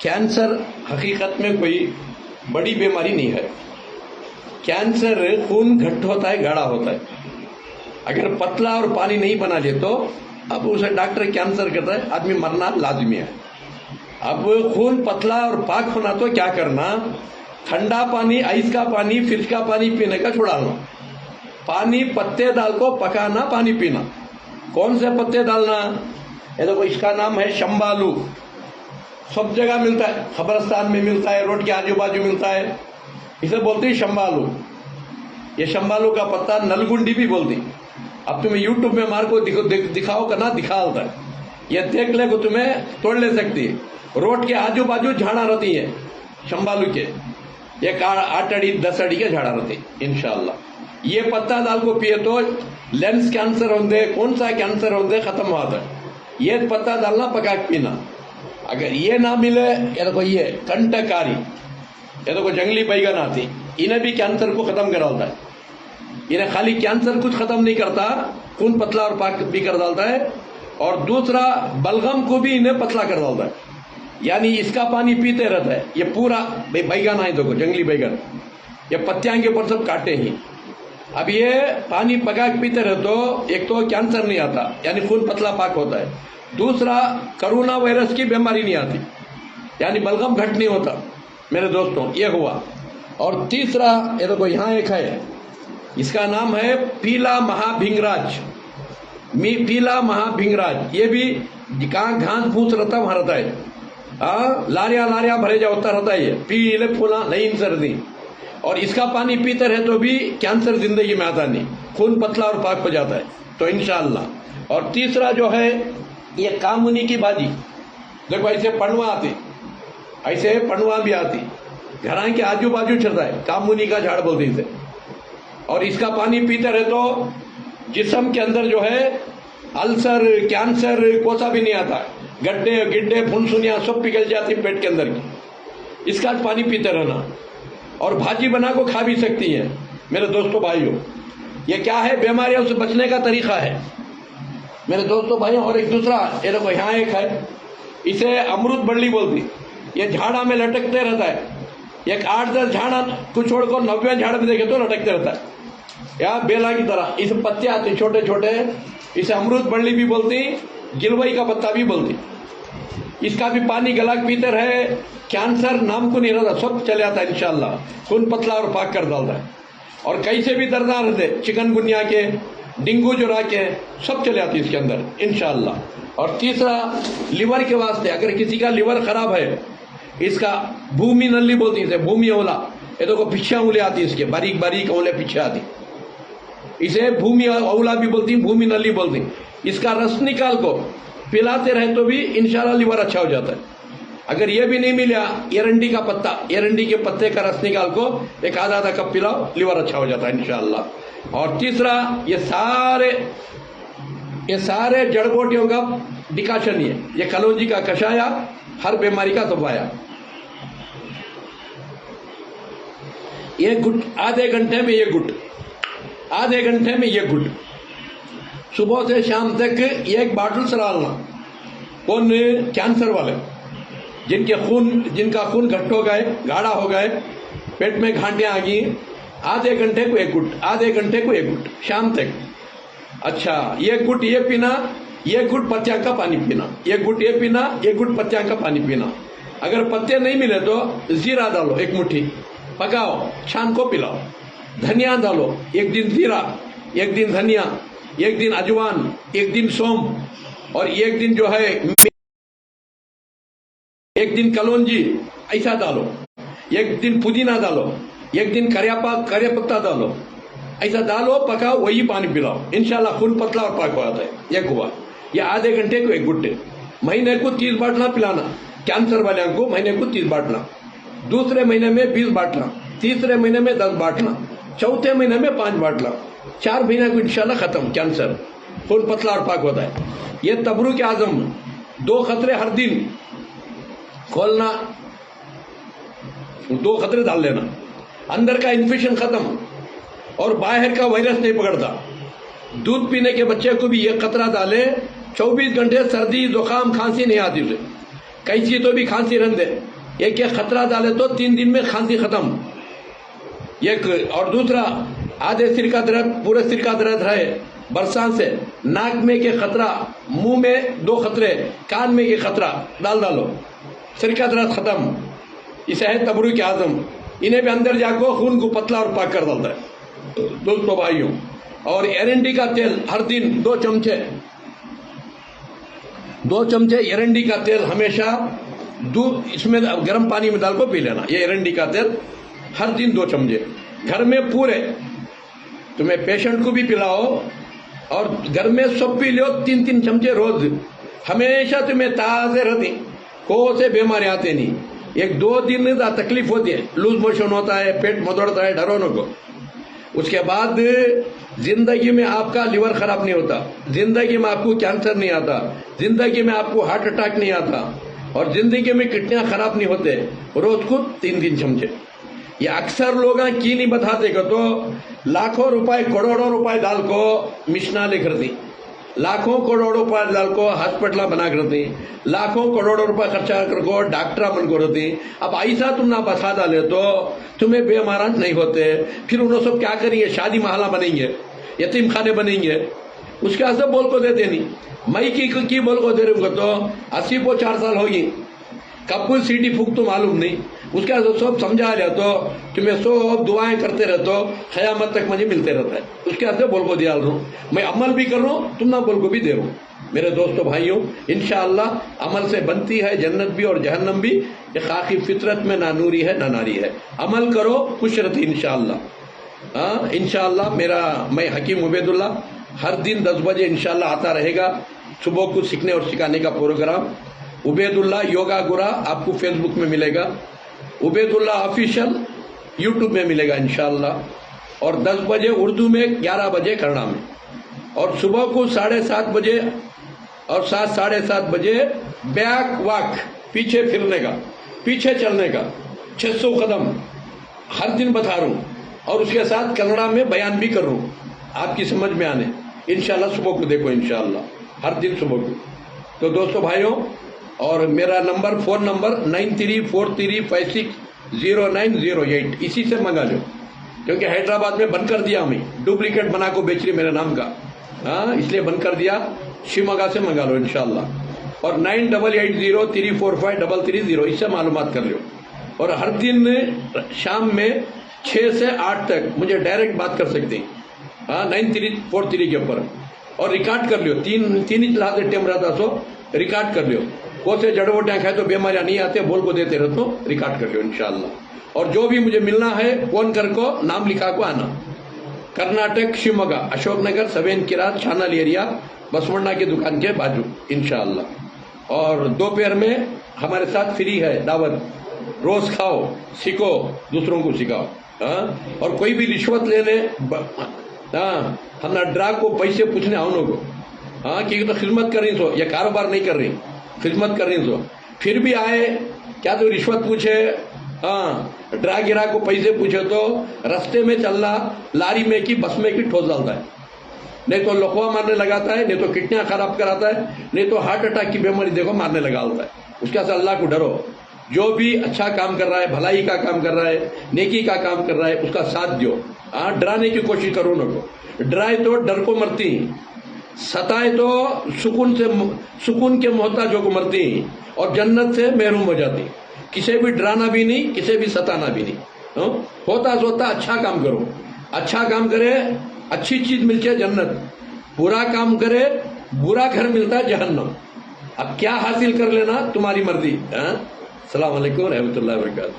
Cancer हकीकत में कोई बड़ी बीमारी नहीं है। कैंसर खून घट्ट होता है, गाढ़ा होता है। अगर पतला और पानी नहीं बना ले तो अब उसे डॉक्टर कैंसर कहता है, आदमी मरना लाजमी है। अब खून पतला और पाक होना तो क्या करना, ठंडा पानी, आइस का पानी, फ्रिज का पानी पीने का छुड़ाना। पानी पत्ते डाल को पकाना, पानी पीना। कौन से पत्ते डालना? ये देखो, इसका नाम है शंबालू। सब जगह मिलता है, खबरस्तान में मिलता है, रोड के आजू बाजू मिलता है। इसे बोलते हैं शंबालू। ये शंबालू का पत्ता नलगुंडी भी बोलती। अब तुम्हें यूट्यूब में मार को दिखाओ करना, दिखाता है। ये देख ले को तुम्हें तोड़ ले सकती है। रोड के आजू बाजू झाड़ा रहती है शंबालू के, एक 8 अड़ी 10 अड़ी के झाड़ा रहती इंशाल्लाह। ये पत्ता डाल को पिए तो लेंस कैंसर होंगे, कौन सा कैंसर होंगे, खत्म होता है। ये पत्ता डालना, पका के पीना। अगर ये ना मिले, ये देखो ये कंटकारी, ये देखो जंगली बैगन आती, इन्हें भी कैंसर को खत्म कर डालता है। इन्हें खाली कैंसर कुछ खत्म नहीं करता, खून पतला और पाक भी कर डालता है। और दूसरा बलगम को भी इन्हें पतला कर डालता है, यानी इसका पानी पीते रहता है। ये पूरा बैगन है, देखो जंगली बैगन, ये पत्तियां के ऊपर सब काटे ही। अब ये पानी पका के पीते रहे तो एक तो कैंसर नहीं आता, यानी खून पतला पाक होता है। दूसरा, कोरोना वायरस की बीमारी नहीं आती, यानी बलगम घट नहीं होता मेरे दोस्तों, ये हुआ। और तीसरा, ये देखो यहाँ एक है, इसका नाम है पीला महाभिंगराज। पीला महाभिंगराज, ये भी कहाँ घास फूस रहता वहां रहता है। लारिया भरे जा होता रहता है। ये पीले फूला नहीं सर्दी, और इसका पानी पीते रहे तो भी कैंसर जिंदगी में आता नहीं, खून पतला और पाक हो जाता है तो इंशाअल्लाह। और तीसरा जो है ये कामुनी की भाजी, देखो ऐसे पनवा आती, ऐसे पनवा भी आती, घर के आजू बाजू चलता है, कामुनी का झाड़ बोलते इसे। और इसका पानी पीते रहे तो जिस्म के अंदर जो है अल्सर, कैंसर कोसा भी नहीं आता, गड्ढे गिड्ढे फुनसुनियां सब पिघल जाती पेट के अंदर की। इसका पानी पीते रहना। और भाजी बना को खा भी सकती है मेरे दोस्तों भाइयों। ये क्या है, बीमारियों से बचने का तरीका है मेरे दोस्तों भाइयों। और एक दूसरा, ये देखो यहाँ एक है, इसे अमृत बल्ली बोलती। ये झाड़ा में लटकते रहता है, एक 8-10 झाड़ा को छोड़कर 90 झाड़ में देखे तो लटकते रहता है, या बेला की तरह। इस पत्ते आते छोटे छोटे, इसे अमृत बल्ली भी बोलती, गिलवई का पत्ता भी बोलती। इसका भी पानी गला पीते रहे, कैंसर नाम को नहीं रहता, सब चले आता है इंशाल्लाह। खून पतला और पाक कर डालता है। और कहीं से भी दर्द ना रहते, चिकनगुनिया के, डेंगू जुरा के, सब चले आती है इसके अंदर इंशाल्लाह। और तीसरा, लिवर के वास्ते, अगर किसी का लिवर खराब है, इसका भूमि नली बोलती है, भूमि ओला। ये देखो पीछे उंगली आती है इसके, बारीक बारीक उंगली पीछे आती, इसे भूमि औला भी बोलती, भूमि नली बोलती। इसका रस निकाल को पिलाते रहे तो भी इंशाल्लाह लिवर अच्छा हो जाता है। अगर ये भी नहीं मिला, एरंडी का पत्ता, एरंडी के पत्ते का रस निकाल को एक आधा कप पिलाओ, लिवर अच्छा हो जाता है इंशाल्लाह। और तीसरा, ये सारे जड़ बूटियों का डिकाशन, ये कलौंजी का कषाया, हर बीमारी का दवाया। ये गुट आधे घंटे में, ये गुट आधे घंटे में, ये गुट सुबह से शाम तक एक बाटल से डालना। कौन? कैंसर वाले, जिनका खून घट हो गए, गाढ़ा हो गए, पेट में घाटियां आ गई, आधे घंटे को एक गुट, आधे घंटे को एक गुट शाम तक। अच्छा, एक गुट ये पीना, एक गुट पत्तियां का पानी पीना, एक गुट ये पीना, एक गुट पत्तियां का पानी पीना। अगर पत्ते नहीं मिले तो जीरा डालो, एक मुट्ठी पकाओ, शाम को पिलाओ। धनिया डालो, एक दिन जीरा, एक दिन धनिया, एक दिन अजवान, एक दिन सौंफ, और एक दिन जो है एक दिन कलौंजी, ऐसा डालो। एक दिन पुदीना डालो, एक दिन करिया पत्ता डालो, ऐसा डालो, पकाओ, वही पानी पिलाओ, इंशाल्लाह खून पतला और पाक हो जाता है। एक हुआ, या आधे घंटे को एक गुट्टे, महीने को 30 बाटला पिलाना। कैंसर वाले को महीने को 30 बाटला, दूसरे महीने में 20 बाटला, तीसरे महीने में 10 बाटला, चौथे महीने में 5 बाटला, 4 महीने को इंशाल्लाह खत्म कैंसर, खून पतला और पाक होता है। ये तबरूक आजम, 2 खतरे हर दिन खोलना, 2 खतरे डाल लेना, अंदर का इन्फेक्शन खत्म और बाहर का वायरस नहीं पकड़ता। दूध पीने के बच्चे को भी ये खतरा डाले, 24 घंटे सर्दी जुकाम खांसी नहीं आती उसे। कैसी तो भी खांसी रहने दे, एक खतरा डाले तो 3 दिन में खांसी खत्म। एक और दूसरा, आधे सिर का दर्द पूरे सिर का दर्द रहे बरसात से, नाक में के खतरा, मुंह में 2 खतरे, कान में के खतरा डालो, सिर का दर्द खत्म। इसे है तबरुक आजम, इन्हें भी अंदर जाको खून को पतला और पाक कर डालता है दोस्तों भाइयों। और एरंडी का तेल हर दिन 2 चमचे एरंडी का तेल हमेशा दूध इसमें गर्म पानी में डाल को पी लेना। ये एरंडी का तेल हर दिन 2 चमचे घर में पूरे, तुम्हें पेशेंट को भी पिलाओ और घर में सब पी लो 3-3 चमचे रोज। हमेशा तुम्हें ताजे रहती, कोई से बीमारी आते नहीं। 1-2 दिन तकलीफ होती है, लूज मोशन होता है, पेट मदड़ता है डरोनों को, उसके बाद जिंदगी में आपका लिवर खराब नहीं होता, जिंदगी में आपको कैंसर नहीं आता, जिंदगी में आपको हार्ट अटैक नहीं आता, और जिंदगी में किडनियां खराब नहीं होते। रोज को 3-3 चमचे। ये अक्सर लोग की नहीं बताते को, तो लाखों रुपए करोड़ों रुपए डाल को मिशना लिख दी, लाखों करोड़ों रुपए डाल को हॉस्पिटल बना कर दी, लाखों करोड़ों रुपए खर्चा कर को डॉक्टर बन कर दी। अब ऐसा तुम ना बता डाले तो तुम्हें बेमार नहीं होते। फिर उन्होंने सब क्या करेंगे, शादी महला बनेंगे, यतीम खाने बनेंगे, उसके वास्ते बोल को देते नहीं। मई की बोल को दे रहे तो 80 को 4 साल होगी, कब सीटी फूक तो मालूम नहीं, उसके बाद सब समझा लिया तो तुम्हें सब दुआएं करते रहते हो, क़यामत तक मुझे मिलते रहता है। उसके बाद बोल को दिया रहा हूँ, मैं अमल भी कर रहा हूँ, तुम ना बोल को भी दे रहा हूँ। मेरे दोस्तों भाइयों, इंशाअल्लाह अमल से बनती है जन्नत भी और जहन्नम भी। ये खाकी फितरत में ना नूरी है ना नारी है। अमल करो, खुश रहती इंशाअल्लाह। हाँ इंशाअल्लाह। मैं हकीम उबैदुल्ला हर दिन 10 बजे इंशाअल्लाह आता रहेगा। सुबह को सीखने और सिखाने का प्रोग्राम उबैदुल्ला योगा गुरा आपको फेसबुक में मिलेगा, उबैदुल्ला ऑफिशियल यूट्यूब में मिलेगा इंशाअल्लाह। और 10 बजे उर्दू में, 11 बजे कन्नड़ा में, और सुबह को 7:30 बजे और 7-7:30 बजे बैक वॉक, पीछे फिरने का, पीछे चलने का 600 कदम हर दिन बता रहा हूँ। और उसके साथ कन्नड़ा में बयान भी कर रहा हूँ आपकी समझ में आने। इंशाअल्लाह सुबह को देखो इंशाअल्लाह हर दिन सुबह को। तो दोस्तों भाइयों, और मेरा नंबर, फोन नंबर 9343560908, इसी से मंगा लो, क्योंकि हैदराबाद में बंद कर दिया, मैं डुप्लीकेट बना को बेच रही मेरे नाम का, हाँ इसलिए बंद कर दिया। शिवमोगा से मंगा लो इंशाअल्लाह। और 9880345330, इससे मालूमात कर लो। और हर दिन शाम में 6 से 8 तक मुझे डायरेक्ट बात कर सकते हैं, हाँ 9343 के ऊपर। और रिकॉर्ड कर लियो, 3 इंच लाते टेम रहता सो रिकॉर्ड कर लियो। कौन से जड़ वोटियाँ खाए तो बीमारियां नहीं आते, बोल को देते रहो तो रिकॉर्ड कर लियो इंशाअल्लाह। और जो भी मुझे मिलना है फोन कर को नाम लिखा को आना। कर्नाटक शिवमोगा, अशोक नगर 7 किरात छानल एरिया, बसवण्णा की दुकान के बाजू इंशाअल्लाह। और दोपहर में हमारे साथ फ्री है दावत, रोज खाओ, सीखो, दूसरों को सिखाओ। हाँ, और कोई भी रिश्वत लेने, हाँ हम डरा को पैसे पूछने आओ को, हाँ कि तो खिदमत कर रही सो, या कारोबार नहीं कर रही, खिदमत कर रही सो, फिर भी आए क्या तो रिश्वत पूछे, हाँ ड्रा गिरा को पैसे पूछे तो रास्ते में चलना, लारी में की बस में की ठोस डालता है, नहीं तो लकवा मारने लगाता है, नहीं तो किडनियां खराब कराता है, नहीं तो हार्ट अटैक की बीमारी देखो मारने लगा होता है। उसके साथ अल्लाह को डरो, जो भी अच्छा काम कर रहा है, भलाई का काम कर रहा है, नेकी का काम कर रहा है, उसका साथ दो। हाँ डराने की कोशिश करो न को, डराए तो डर को मरती, सताए तो सुकून के मोहताजों को मरती, और जन्नत से महरूम हो जाती। किसे भी डराना भी नहीं, किसे भी सताना भी नहीं। होता सोता अच्छा काम करो, अच्छा काम करे अच्छी चीज मिलती है जन्नत, बुरा काम करे बुरा घर मिलता है जहन्नम। अब क्या हासिल कर लेना तुम्हारी मर्जी। अस्सलाम वालेकुम रहमतुल्लाहि व बरकातहू।